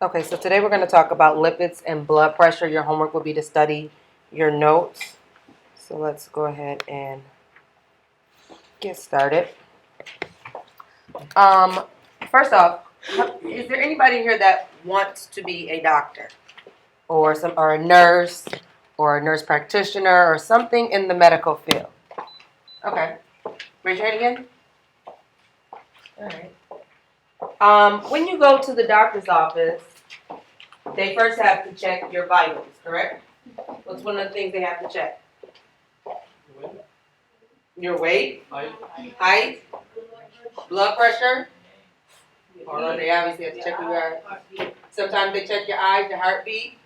Okay, so today we're going to talk about lipids and blood pressure. Your homework will be to study your notes. So let's go ahead and get started. First off, is there anybody here that wants to be a doctor or a nurse or a nurse practitioner or something in the medical field? Okay, raise your hand again. All right. When you go to the doctor's office, they first have to check your vitals, correct? What's one of the things they have to check? Your weight, height, blood pressure, or they obviously have to check your eyes. Sometimes they check your eyes, your heartbeat.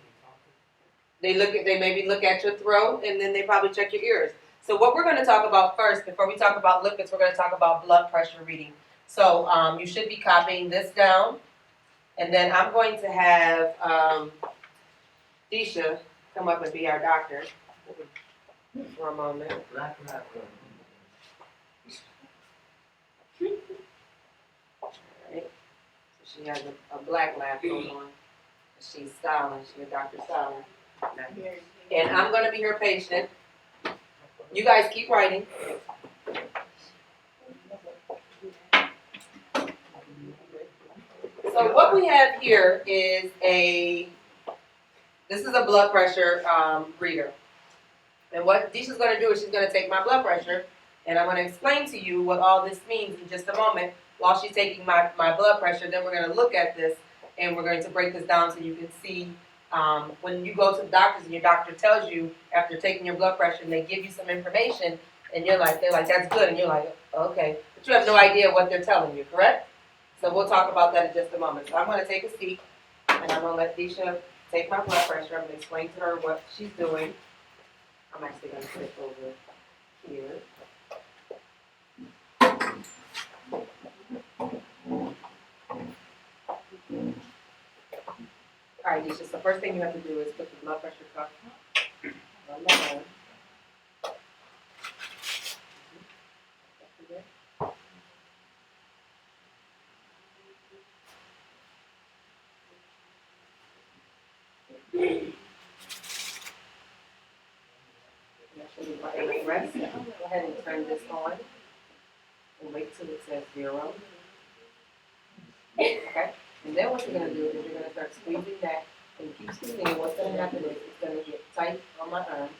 They maybe look at your throat, and then they probably check your ears. So what we're going to talk about first, before we talk about lipids, we're going to talk about blood pressure reading. So you should be copying this down, and then I'm going to have Disha come up and be our doctor for a moment. She has a black lab going on. She's styling. She's a doctor styling. And I'm going to be her patient. You guys keep writing. So what we have here is this is a blood pressure reader. And what Disha's going to do is she's going to take my blood pressure, and I'm going to explain to you what all this means in just a moment while she's taking my blood pressure. Then we're going to look at this, and we're going to break this down so you can see when you go to the doctors and your doctor tells you after taking your blood pressure and they give you some information, and they're like, that's good, and you're like, okay. But you have no idea what they're telling you, correct? So we'll talk about that in just a moment. So I'm going to take a seat, and I'm going to let Disha take my blood pressure. I'm going to explain to her what she's doing. I'm actually going to put it over here. All right, Disha, the first thing you have to do is put the blood pressure cuff on the arm. Rest. Go ahead and turn this on and wait till it says 0. Okay? And then what you're going to do is you're going to start squeezing that and keep squeezing it. What's going to happen is it's going to get tight on my arm.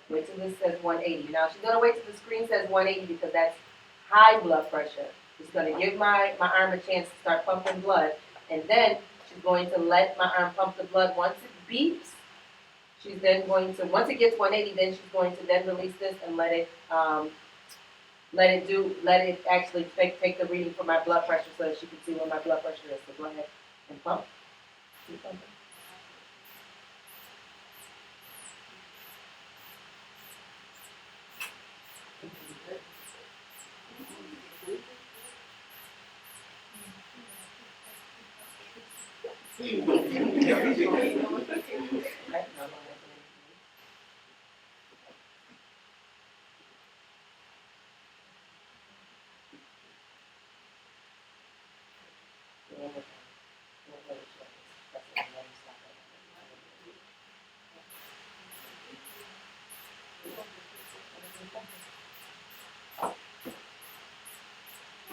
Wait till this says 180. Now she's going to wait till the screen says 180 because that's high blood pressure. It's going to give my arm a chance to start pumping blood. And then she's going to let my arm pump the blood. Once it beeps, she's then going to, once it gets 180, then she's going to then release this and let it actually take the reading for my blood pressure so that she can see what my blood pressure is. So go ahead and pump. Keep pumping.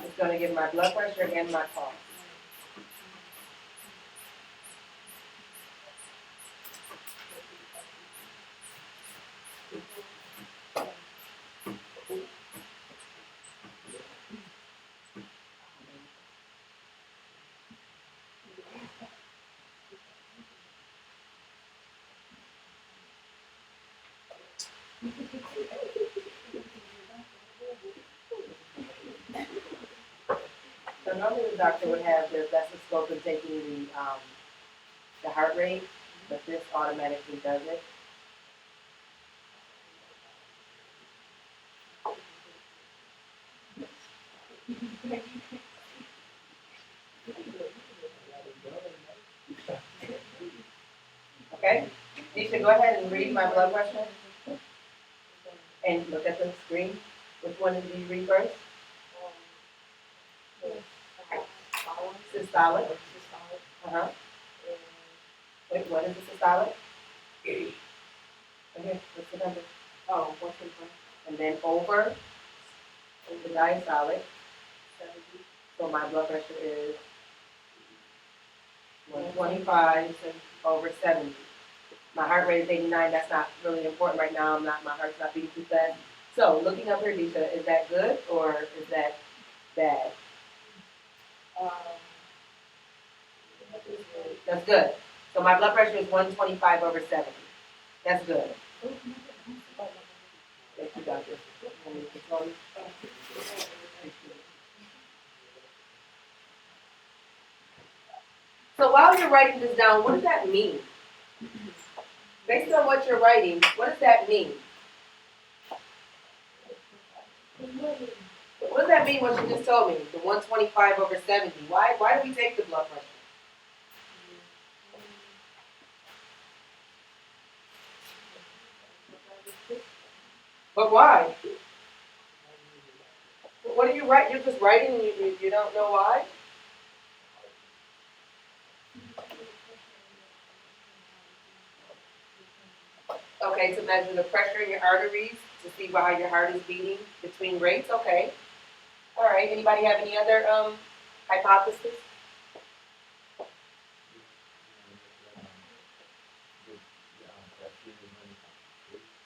It's going to give my blood pressure and my pulse. So normally the doctor would have their stethoscope and taking the heart rate, but this automatically does it. Okay? Nisha, go ahead and read my blood pressure. And look at the screen. Which one did you read first? Systolic. Uh-huh. Wait, what is this systolic? Okay, what's the number? Oh, 125. And then over the diastolic. 70. So my blood pressure is 125 over 70. My heart rate is 89. That's not really important right now. My heart's not beating too fast. So looking up here, Disha, is that good or is that bad? Um, That's good. So my blood pressure is 125 over 70. That's good. Thank you, doctor. So while you're writing this down, what does that mean? Based on what you're writing, what does that mean? What does that mean, what you just told me? The 125 over 70. Why do we take the blood pressure? But why? What are you writing? You're just writing and you don't know why? Okay, to measure the pressure in your arteries, to see how your heart is beating between rates, okay. All right, anybody have any other hypothesis?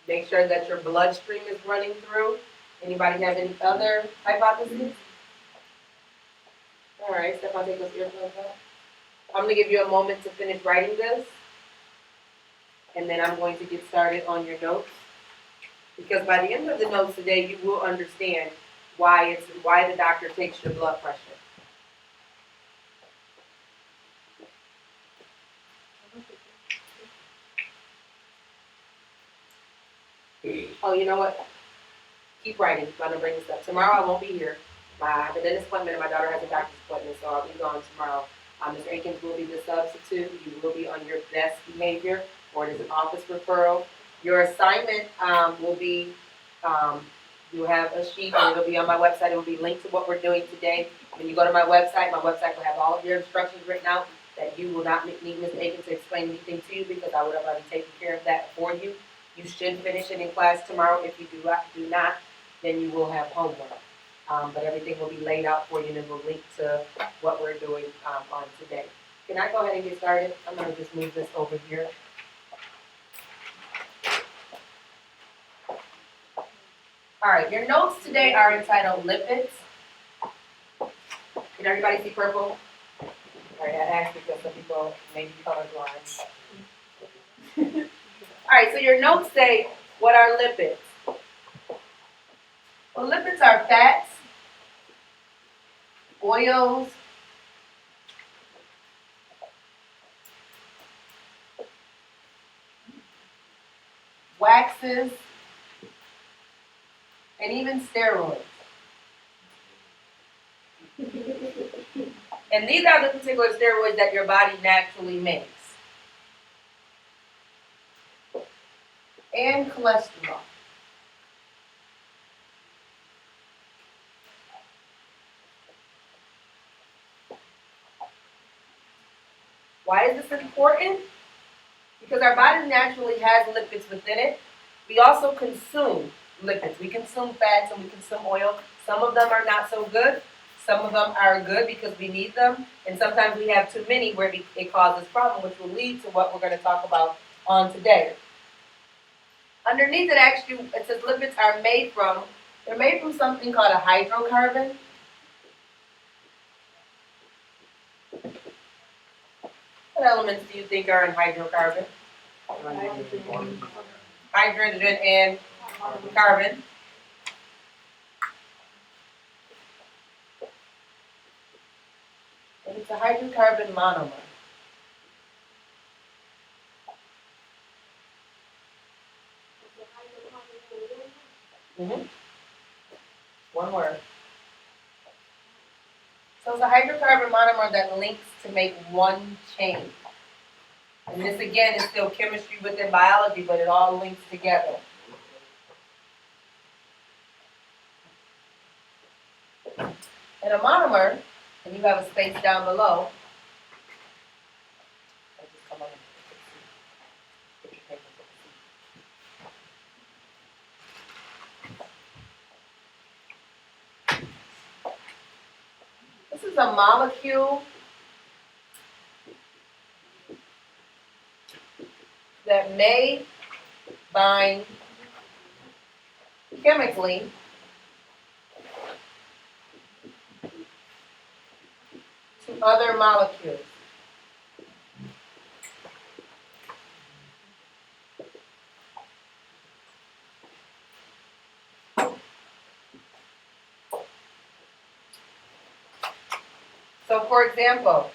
Make sure that your bloodstream is running through. Anybody have any other hypotheses? All right, Stefan, take those earphones out. I'm going to give you a moment to finish writing this, and then I'm going to get started on your notes. Because by the end of the notes today, you will understand why the doctor takes your blood pressure. Oh, you know what? Keep writing. I'm going to bring this up. Tomorrow I won't be here. I have a dentist appointment and my daughter has a doctor's appointment, so I'll be gone tomorrow. Mr. Akins will be the substitute. You will be on your best behavior, or it is an office referral. Your assignment will be, you have a sheet and it'll be on my website. It will be linked to what we're doing today. When you go to my website will have all of your instructions written out that you will not need Mr. Akins to explain anything to you because I would have already taken care of that for you. You should finish it in class tomorrow. If you do not, then you will have homework. But everything will be laid out for you and it will link to what we're doing on today. Can I go ahead and get started? I'm going to just move this over here. All right, your notes today are entitled Lipids. Can everybody see purple? All right, I asked because some people may be colorblind. All right, so your notes say, what are lipids? Well, lipids are fats, oils, waxes, and even steroids. And these are the particular steroids that your body naturally makes. And cholesterol. Why is this important? Because our body naturally has lipids within it. We also consume lipids. We consume fats and we consume oil. Some of them are not so good. Some of them are good because we need them. And sometimes we have too many where it causes problems, which will lead to what we're going to talk about on today. Underneath it says lipids are made from, they're made from something called a hydrocarbon. What elements do you think are in hydrocarbon? Hydrogen and carbon. And it's a hydrocarbon monomer. One word. So it's a hydrocarbon monomer that links to make one chain. And this again is still chemistry within biology, but it all links together. And a monomer, and you have a space down below. a molecule that may bind chemically to other molecules. So for example,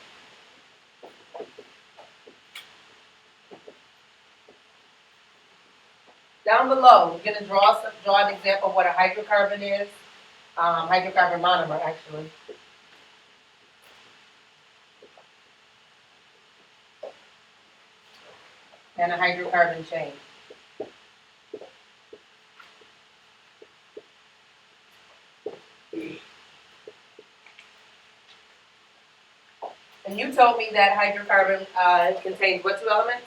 down below, we're going to draw an example of what a hydrocarbon is. Hydrocarbon monomer, actually. And a hydrocarbon chain. And you told me that hydrocarbon contains what two elements?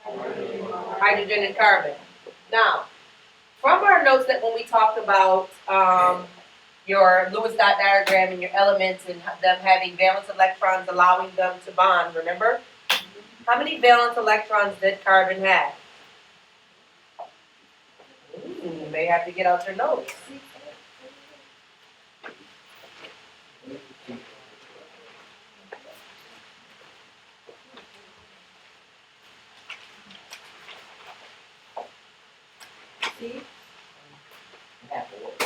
Hydrogen and carbon. Now, from our notes that when we talked about your Lewis dot diagram and your elements and them having valence electrons allowing them to bond, remember? How many valence electrons did carbon have? You may have to get out your notes.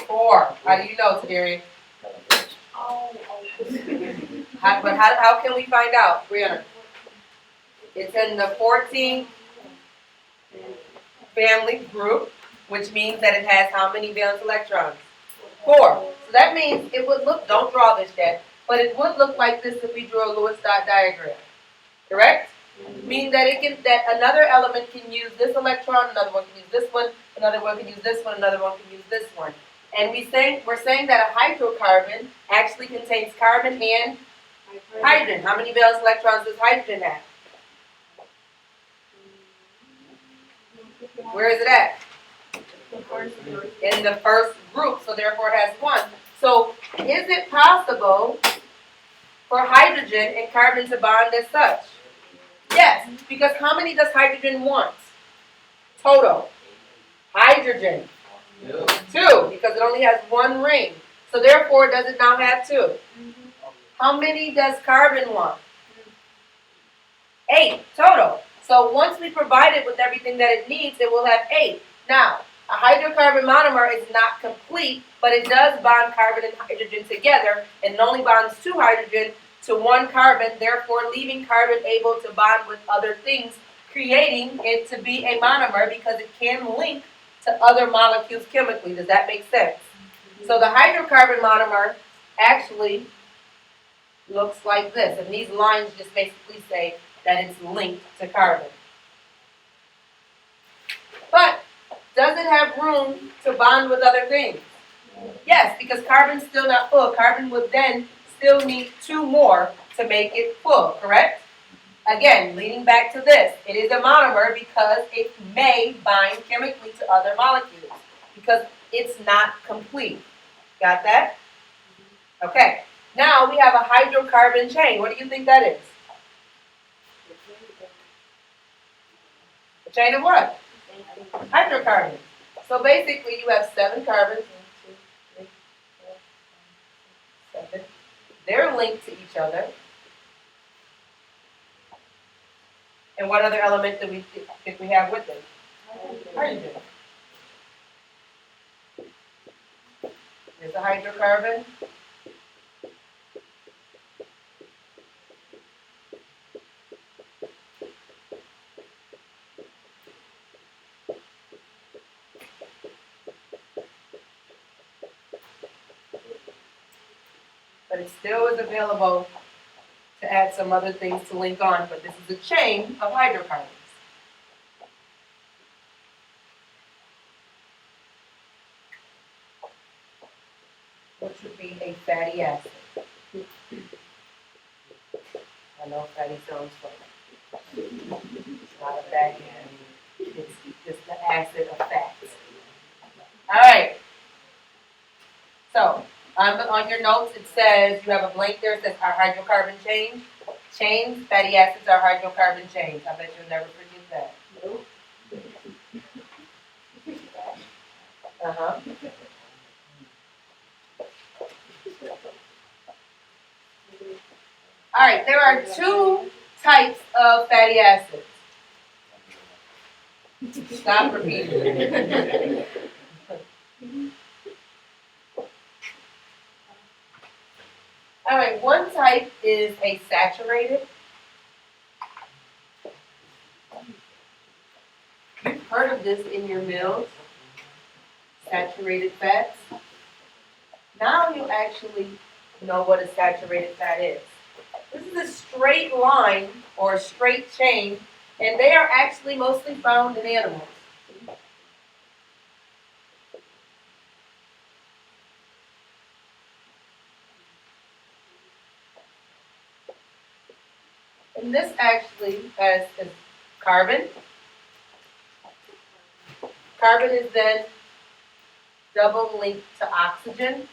Four. How do you know, Tadiri? How can we find out, Brianna? It's in the 14th family group, which means that it has how many valence electrons? 4. So that means it would look, don't draw this yet, but it would look like this if we drew a Lewis dot diagram. Correct? Meaning that another element can use this electron, another one can use this one, another one can use this one, another one can use this one. And we're saying that a hydrocarbon actually contains carbon and hydrogen. How many valence electrons does hydrogen have? Where is it at? In the first group, so therefore it has 1. So is it possible for hydrogen and carbon to bond as such? Yes, because how many does hydrogen want? Total. Hydrogen. 2, because it only has 1 ring. So therefore, does it now have 2? How many does carbon want? 8 total. So once we provide it with everything that it needs, it will have 8. Now, a hydrocarbon monomer is not complete, but it does bond carbon and hydrogen together, and it only bonds 2 hydrogen to 1 carbon, therefore leaving carbon able to bond with other things, creating it to be a monomer because it can link to other molecules chemically. Does that make sense? So the hydrocarbon monomer actually looks like this, and these lines just basically say that it's linked to carbon. But does it have room to bond with other things? Yes, because carbon's still not full. Carbon would then still need 2 more to make it full, correct? Again, leading back to this, it is a monomer because it may bind chemically to other molecules because it's not complete. Got that? Okay. Now we have a hydrocarbon chain. What do you think that is? A chain of what? Hydrocarbons. So basically you have 7 carbons. 7. They're linked to each other. And what other element do we think we have with them? Hydrogen. There's a hydrocarbon. But it still is available to add some other things to link on, but this is a chain of hydrocarbons. Which would be a fatty acid. I know fatty sounds funny. It's not a fatty acid. It's just the acid of fats. All right. So, On your notes, it says, you have a blank there, it says our hydrocarbon chains, fatty acids are hydrocarbon chains. I bet you'll never forget that. Nope. Uh-huh. All right, there are two types of fatty acids. Stop repeating. All right, one type is a saturated. You've heard of this in your meals, saturated fats. Now you actually know what a saturated fat is. This is a straight line or a straight chain, and they are actually mostly found in animals. And this actually is carbon. Carbon is then double linked to oxygen.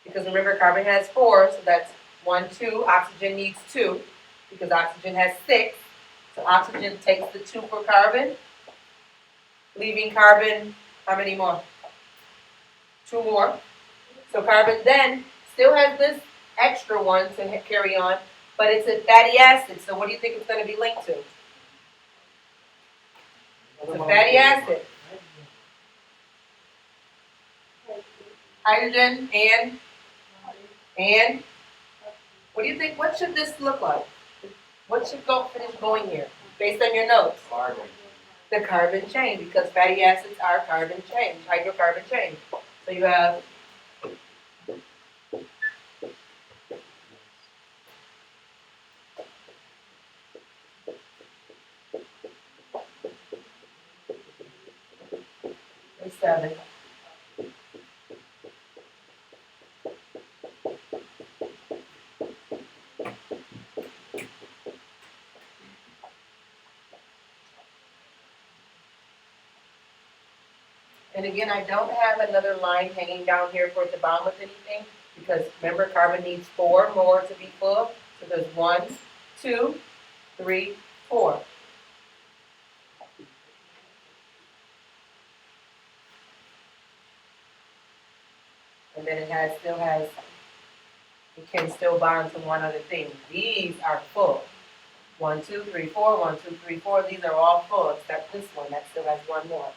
Because remember, carbon has 4, so that's 1, 2. Oxygen needs 2, because oxygen has 6. So oxygen takes the 2 for carbon, leaving carbon, how many more? 2 more. So carbon then still has this extra one to carry on, but it's a fatty acid. So what do you think it's going to be linked to? It's a fatty acid. Hydrogen and what do you think? What should this look like? What should finish going here based on your notes? Carbon. The carbon chain, because fatty acids are carbon chains, hydrocarbon chains. So you have a 7. And again, I don't have another line hanging down here for it to bond with anything, because remember, carbon needs 4 more to be full. So there's 1, 2, 3, 4. And then it can still bond to one other thing. These are full. 1, 2, 3, 4, 1, 2, 3, 4. These are all full except this one that still has 1 more.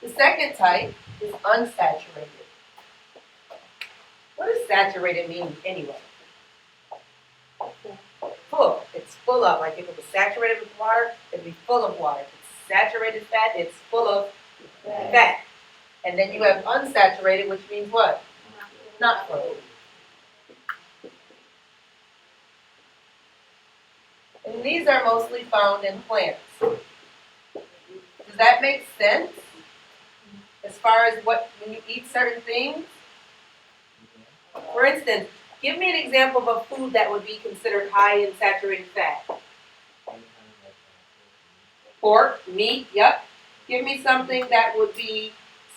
The second type is unsaturated. What does saturated mean anyway? Full. It's full of. Like if it was saturated with water, it'd be full of water. If it's saturated fat, it's full of fat. And then you have unsaturated, which means what? Not full. And these are mostly found in plants. Does that make sense? As far as when you eat certain things? For instance, give me an example of a food that would be considered high in saturated fat. Pork, meat, yep. Give me something that would be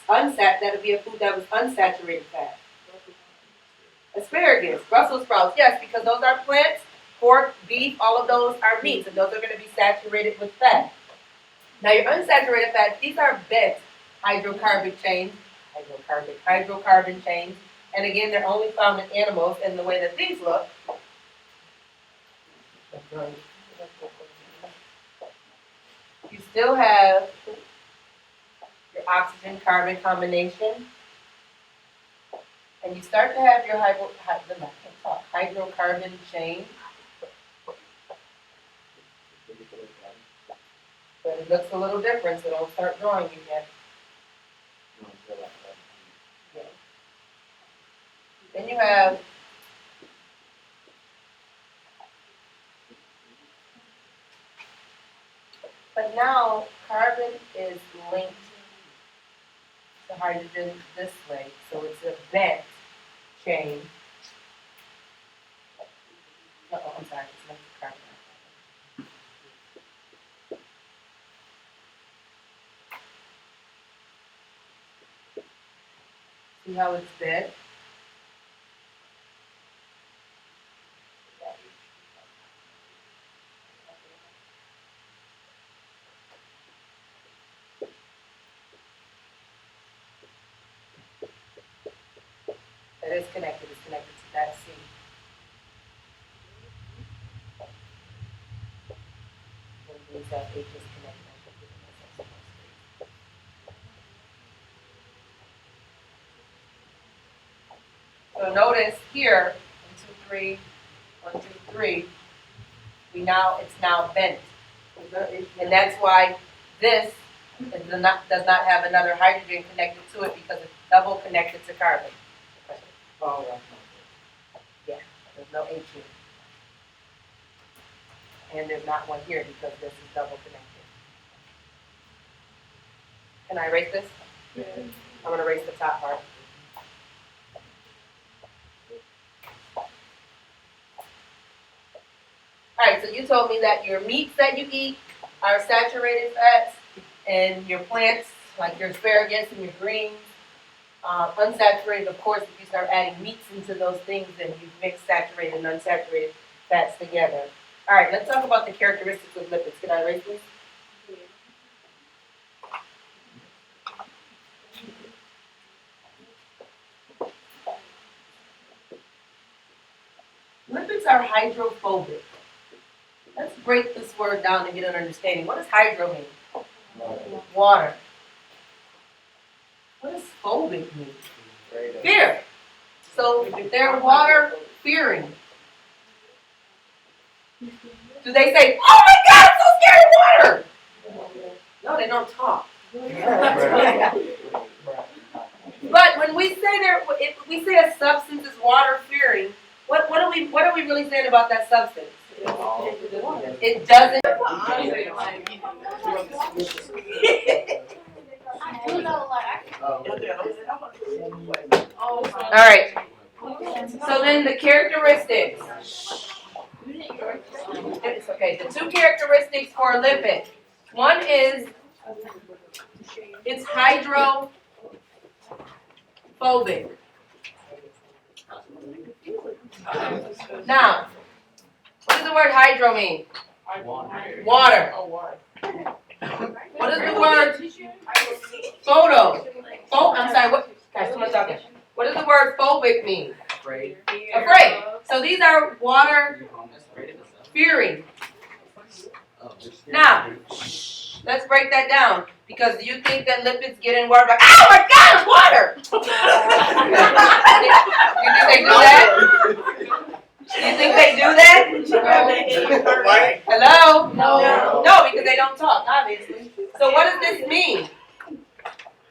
that would be a food that was unsaturated fat. Asparagus, Brussels sprouts, yes, because those are plants. Pork, beef, all of those are meats, and those are going to be saturated with fat. Now your unsaturated fats, these are bent hydrocarbon chains, and again, they're only found in animals. And the way that these look, you still have your oxygen-carbon combination, and you start to have your hydrocarbon chain. But it looks a little different, so don't start drawing you yet. Yeah. Then you have but now carbon is linked to hydrogen this way, so it's a bent chain. I'm sorry, it's linked to carbon. See how it's bent? That is connected. It's connected to that C. And these H is connected. I should give myself some more space. So notice here, 1, 2, 3, 1, 2, 3. It's now bent, and that's why this does not have another hydrogen connected to it because it's double connected to carbon. Oh, that's Yeah, there's no H here. And there's not one here because this is double connected. Can I erase this? Yeah. I'm going to erase the top part. All right, so you told me that your meats that you eat are saturated fats, and your plants, like your asparagus and your greens, unsaturated. Of course, if you start adding meats into those things, then you mix saturated and unsaturated fats together. All right, let's talk about the characteristics of lipids. Can I erase this? Lipids are hydrophobic. Let's break this word down and get an understanding. What does hydro mean? Water. What does phobic mean? Fear. So they're water fearing. Do they say, "Oh my God, I'm so scared of water"? No, they don't talk. But when we say if we say a substance is water fearing, what are we really saying about that substance? It doesn't. All right. So then the characteristics. It's okay. The two characteristics for a lipid. One is it's hydrophobic. Now, what does the word hydro mean? Water. What does the word photo? I'm sorry, what? Guys, too much talking. What does the word phobic mean? Afraid. Afraid. So these are water fearing. Now, let's break that down. Because do you think that lipids get in water like, oh my God, water! You think they do that? Do you think they do that? Hello? No, because they don't talk, obviously. So what does this mean?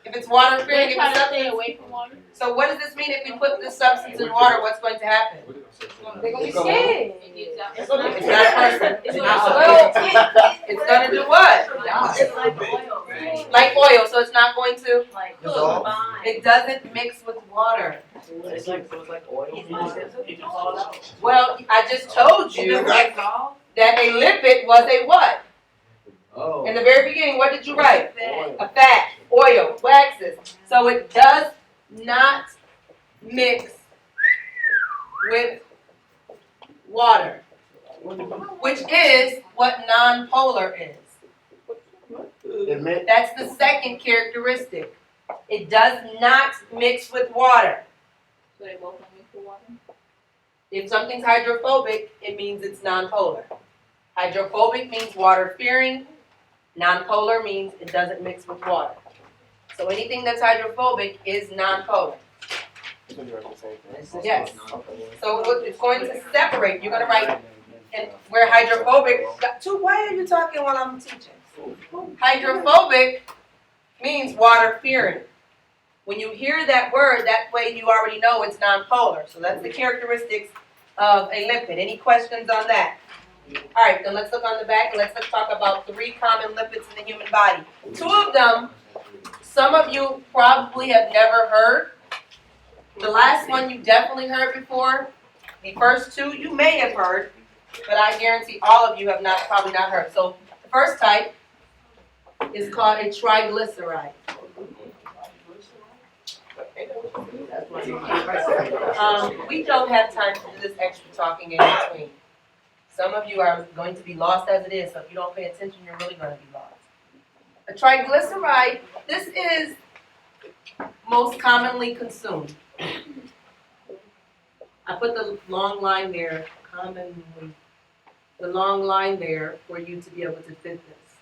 If it's water fearing, if it's something away from water. So what does this mean if we put this substance in water? What's going to happen? They're gonna be scared. It's not a person. It's gonna do what? It's like oil. Like oil, so it's not going to. Like Dissolve. It doesn't mix with water. It's like oil. Well, I just told you that a lipid was a what? Oh. In the very beginning, what did you write? Oil. A fat, oil, waxes. So it does not mix with water, which is what nonpolar is. That's the second characteristic. It does not mix with water. So they both don't mix with water? If something's hydrophobic, it means it's nonpolar. Hydrophobic means water fearing. Nonpolar means it doesn't mix with water. So anything that's hydrophobic is nonpolar. Yes. So it's going to separate. You're going to write, and where hydrophobic, why are you talking while I'm teaching? Hydrophobic means water fearing. When you hear that word, that way you already know it's nonpolar. So that's the characteristics of a lipid. Any questions on that? All right, then let's look on the back and let's talk about 3 common lipids in the human body. 2 of them, some of you probably have never heard. The last one you definitely heard before. The first 2 you may have heard, but I guarantee all of you have probably not heard. So the first type is called a triglyceride. That's why you my We don't have time to do this extra talking in between. Some of you are going to be lost as it is, so if you don't pay attention, you're really going to be lost. A triglyceride, this is most commonly consumed. I put the long line there, commonly, the long line there for you to be able to fit this.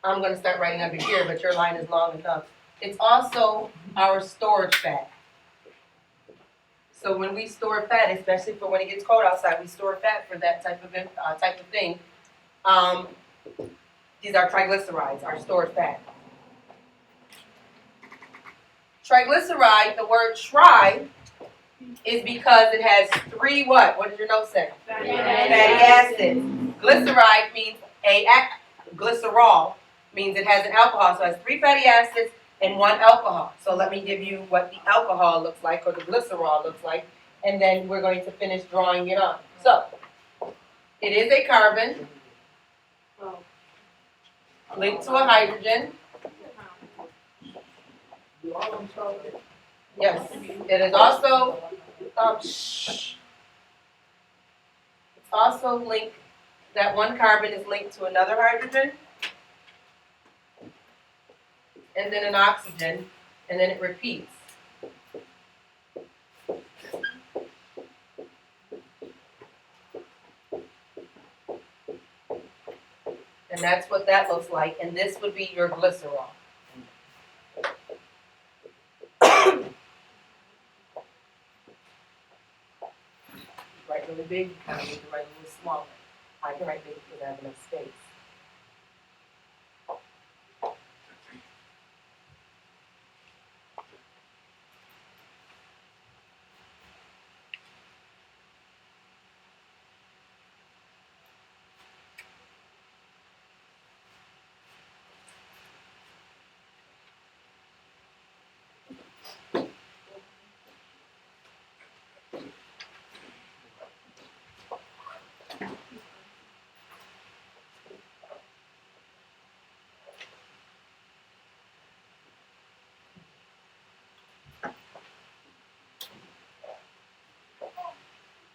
I'm going to start writing under here, but your line is long enough. It's also our storage fat. So when we store fat, especially for when it gets cold outside, we store fat for that type of thing. These are triglycerides, our stored fat. Triglyceride, the word tri, is because it has three what? What did your note say? Fatty acids. Glyceride means glycerol means it has an alcohol, so it has 3 fatty acids and 1 alcohol. So let me give you what the alcohol looks like, or the glycerol looks like, and then we're going to finish drawing it on. So, it is a carbon linked to a hydrogen. Yes, it is also, it's also linked, that one carbon is linked to another hydrogen, and then an oxygen, and then it repeats. And that's what that looks like, and this would be your glycerol. Write really big, you kind of need to write a little smaller. I can write big because I have enough space.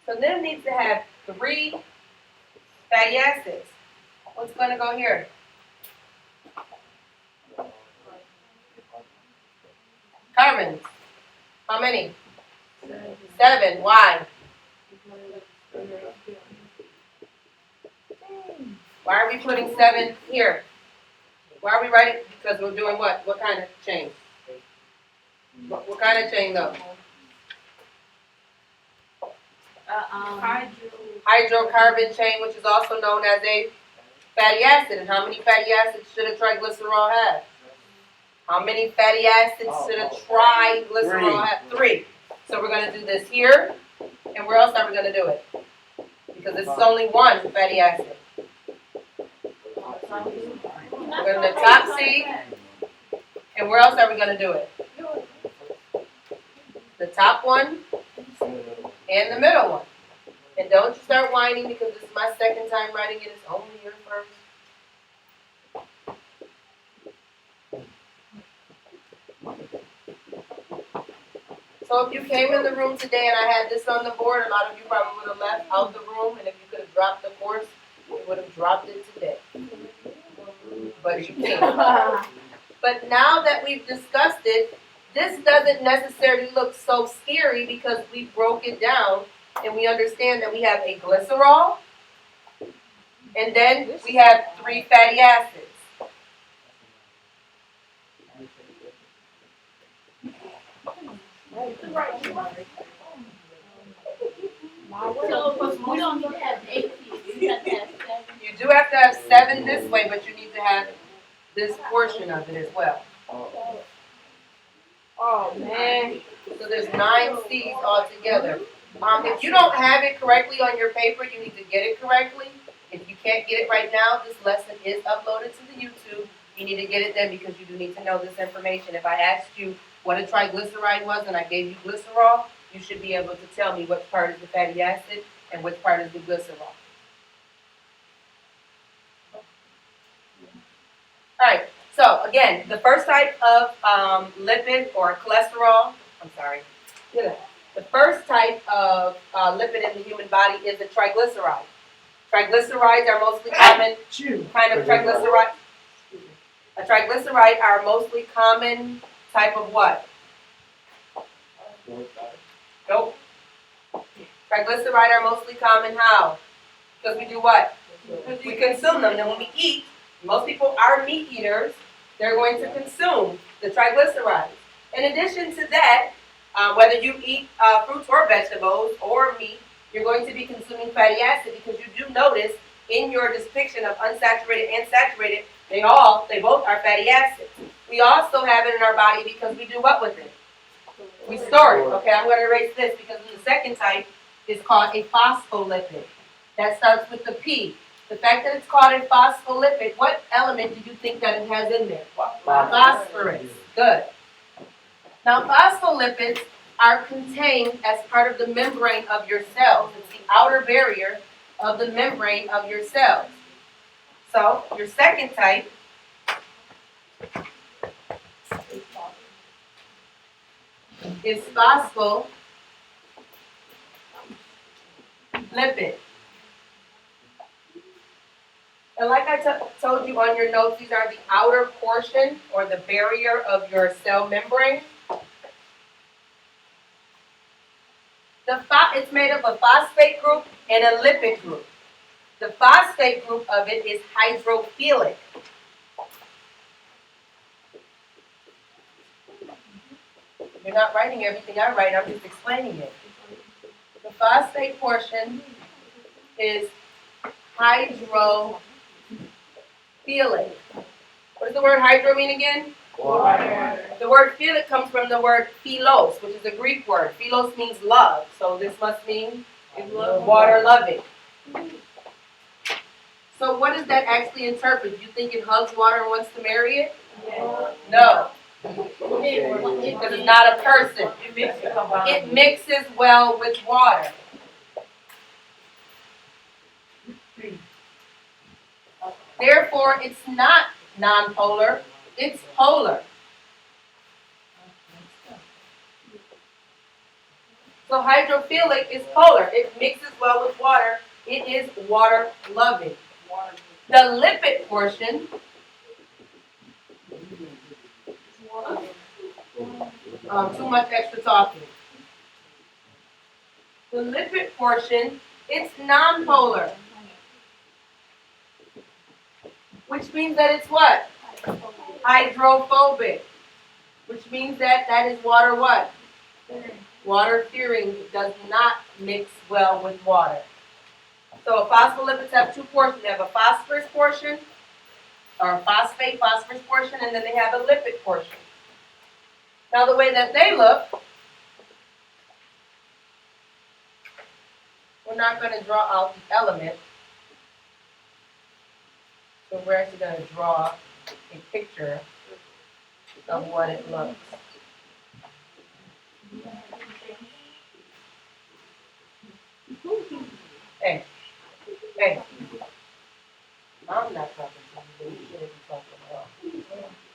So then it needs to have 3 fatty acids. What's going to go here? Carbons. How many? 7. Why? Why are we putting 7 here? Why are we writing? Because we're doing what? What kind of chain? What kind of chain though? Hydrocarbon chain, which is also known as a fatty acid. And how many fatty acids should a triglycerol have? How many fatty acids should a triglycerol have? 3. So we're going to do this here. And where else are we going to do it? Because this is only 1 fatty acid. We're going to top C. And where else are we going to do it? The top one and the middle one. And don't you start whining because this is my second time writing it. It's only your first. So if you came in the room today and I had this on the board, a lot of you probably would have left out the room, and if you could have dropped the course, you would have dropped it today. But you can't. But now that we've discussed it, this doesn't necessarily look so scary because we broke it down and we understand that we have a glycerol, and then we have 3 fatty acids. So we don't need to have 8 you have to have 7. You do have to have 7 this way, but you need to have this portion of it as well. Oh man. So there's 9 C's altogether. If you don't have it correctly on your paper, you need to get it correctly. If you can't get it right now, this lesson is uploaded to the YouTube. You need to get it then because you do need to know this information. If I asked you what a triglyceride was and I gave you glycerol, you should be able to tell me which part is the fatty acid and which part is the glycerol. All right, So again, the first type of lipid or cholesterol, the first type of lipid in the human body is the triglyceride. Triglycerides are mostly common kind of triglyceride. A triglyceride are mostly common type of what? Nope. Triglyceride are mostly common how? Because we do what? We consume them. Then when we eat, most people are meat eaters, they're going to consume the triglycerides. In addition to that, whether you eat fruits or vegetables or meat, you're going to be consuming fatty acid because you do notice in your depiction of unsaturated and saturated, they both are fatty acids. We also have it in our body because we do what with it? We store it. Okay, I'm going to erase this because the second type is called a phospholipid. That starts with the P. The fact that it's called a phospholipid, what element do you think that it has in there? Phosphorus. Good. Now, phospholipids are contained as part of the membrane of your cells. It's the outer barrier of the membrane of your cells. So, your second type is phospholipid. And like I told you on your notes, these are the outer portion or the barrier of your cell membrane. It's made up of a phosphate group and a lipid group. The phosphate group of it is hydrophilic. You're not writing everything I write, I'm just explaining it. The phosphate portion is hydrophilic. What does the word hydro mean again? Water. The word philic comes from the word philos, which is a Greek word. Philos means love, so this must mean water loving. So what does that actually interpret? Do you think it hugs water and wants to marry it? No. Because it's not a person. It mixes well with water. Therefore, it's not nonpolar, it's polar. So hydrophilic is polar. It mixes well with water. It is water loving. The lipid portion too much extra talking. The lipid portion, it's nonpolar. Which means that it's what? Hydrophobic. Which means that is water what? Water fearing. It does not mix well with water. So phospholipids have two portions. They have a phosphorus portion, or a phosphorus portion, and then they have a lipid portion. Now the way that they look, we're not going to draw out the element. So we're actually going to draw a picture of what it looks. Hey. I'm not talking to you, but you shouldn't be talking at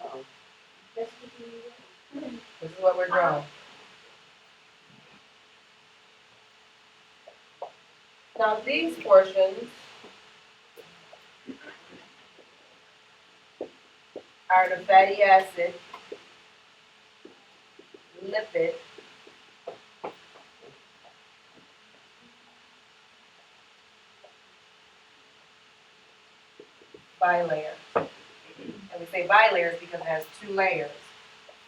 all. This is what we're drawing. Now these portions are the fatty acid, lipid, bilayers. And we say bilayers because it has two layers.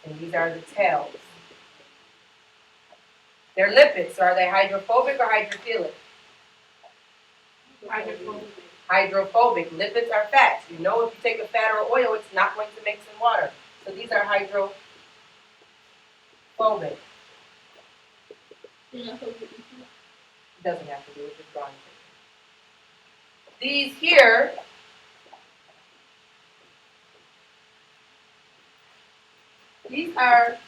And these are the tails. They're lipids, so are they hydrophobic or hydrophilic? Hydrophobic. Lipids are fats. You know if you take a fat or oil, it's not going to mix in water. So these are hydrophobic. It doesn't have to do with just drawing. These here these are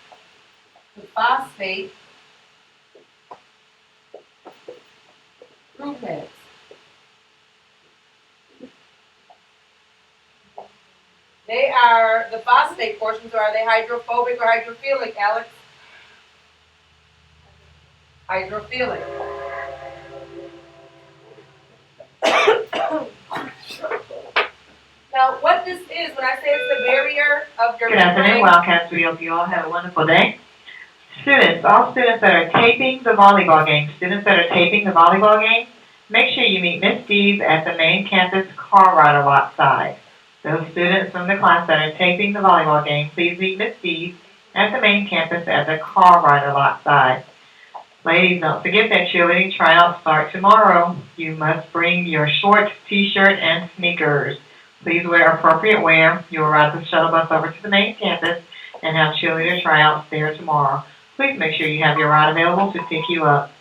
the phosphate group heads. They are the phosphate portions, or are they hydrophobic or hydrophilic, Alex? Hydrophilic. Now, what this is, when I say it's the barrier of your Good afternoon, membrane, Wildcats. We hope you all have a wonderful day. Students, all students that are taping the volleyball game, make sure you meet Miss Dees at the main campus car rider lot side. Those students from the class that are taping the volleyball game, please meet Miss Dees at the main campus at the car rider lot side. Ladies, don't forget that cheerleading tryouts start tomorrow. You must bring your shorts, t-shirt, and sneakers. Please wear appropriate wear. You will ride the shuttle bus over to the main campus and have cheerleader tryouts there tomorrow. Please make sure you have your ride available to pick you up.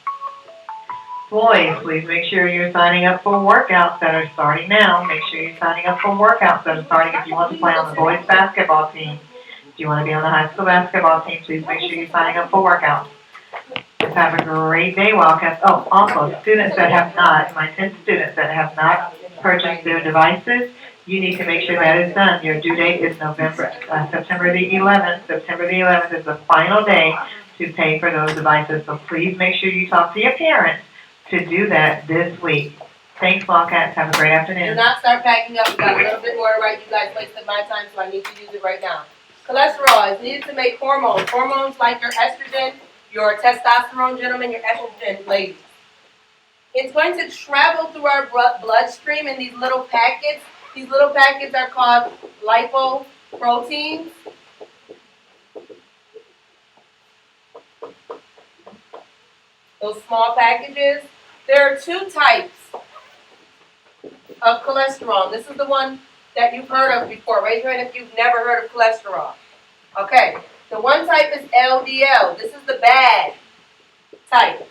Boys, please make sure you're signing up for workouts that are starting now. Make sure you're signing up for workouts that are starting if you want to play on the boys basketball team. If you want to be on the high school basketball team, please make sure you're signing up for workouts. Let's have a great day, Wildcats. Oh, also, students that have not, my 10 students that have not purchased their devices, you need to make sure that is done. Your due date is September the 11th. September the 11th is the final day to pay for those devices. So please make sure you talk to your parents to do that this week. Thanks, Wildcats. Have a great do afternoon. not start packing up. We got a little bit more to write. You guys wasted my time, so I need to use it right now. Cholesterol is needed to make hormones. Hormones like your estrogen, your testosterone, gentlemen, your estrogen, ladies. It's going to travel through our bloodstream in these little packets. These little packets are called lipoproteins. Those small packages. There are two types of cholesterol. This is the one that you've heard of before. Raise your hand if you've never heard of cholesterol. Okay. The one type is LDL. This is the bad type.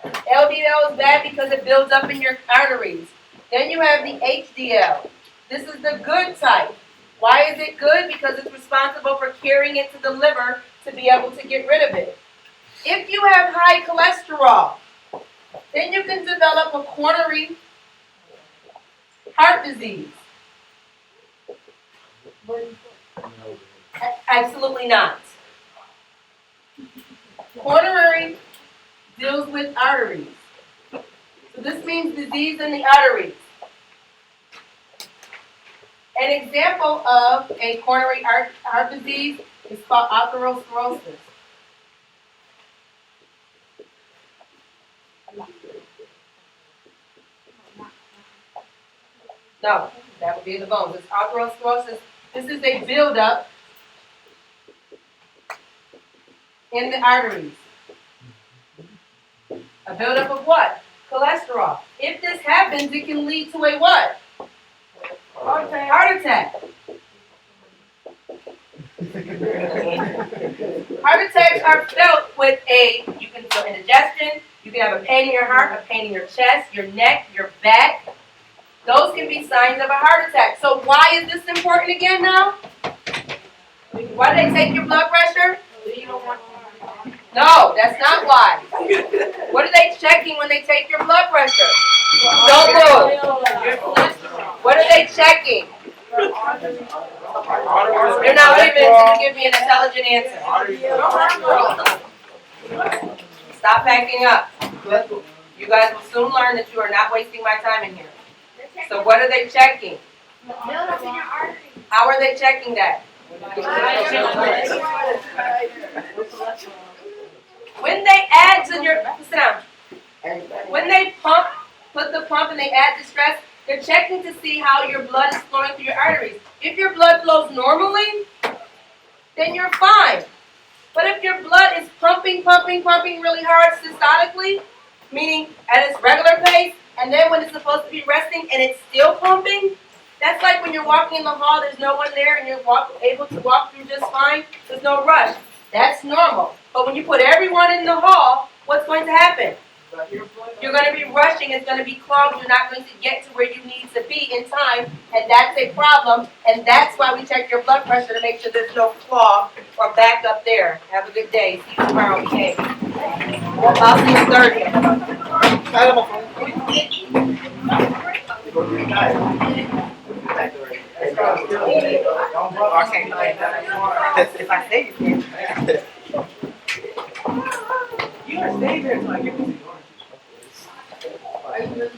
LDL is bad because it builds up in your arteries. Then you have the HDL. This is the good type. Why is it good? Because it's responsible for carrying it to the liver to be able to get rid of it. If you have high cholesterol, then you can develop a coronary heart disease. Absolutely not. Coronary deals with arteries. So this means disease in the arteries. An example of a coronary heart disease is called atherosclerosis. No, that would be the bones. It's atherosclerosis. This is a buildup in the arteries. A buildup of what? Cholesterol. If this happens, it can lead to a what? Heart attack. Heart attacks are felt with you can feel indigestion, you can have a pain in your heart, a pain in your chest, your neck, your back. Those can be signs of a heart attack. So why is this important again now? Why do they take your blood pressure? No, that's not why. What are they checking when they take your blood pressure? Don't move. What are they checking? You're not leaving until you give me an intelligent answer. Stop packing up. You guys will soon learn that you are not wasting my time in here. So what are they checking? How are they checking that? When they add to your, sit down. When they put the pump and they add the stress, they're checking to see how your blood is flowing through your arteries. If your blood flows normally, then you're fine. But if your blood is pumping really hard systolically, meaning at its regular pace, and then when it's supposed to be resting and it's still pumping, that's like when you're walking in the hall, there's no one there, and you're able to walk through just fine. There's no rush. That's normal. But when you put everyone in the hall, what's going to happen? You're going to be rushing. It's going to be clogged. You're not going to get to where you need to be in time, and that's a problem. And that's why we check your blood pressure to make sure there's no clog or back up there. Have a good day. See you tomorrow. Okay. I'll see you Thursday. can't play that anymore. If I stay, you can't. You gotta stay there until I get to the orange. Are you just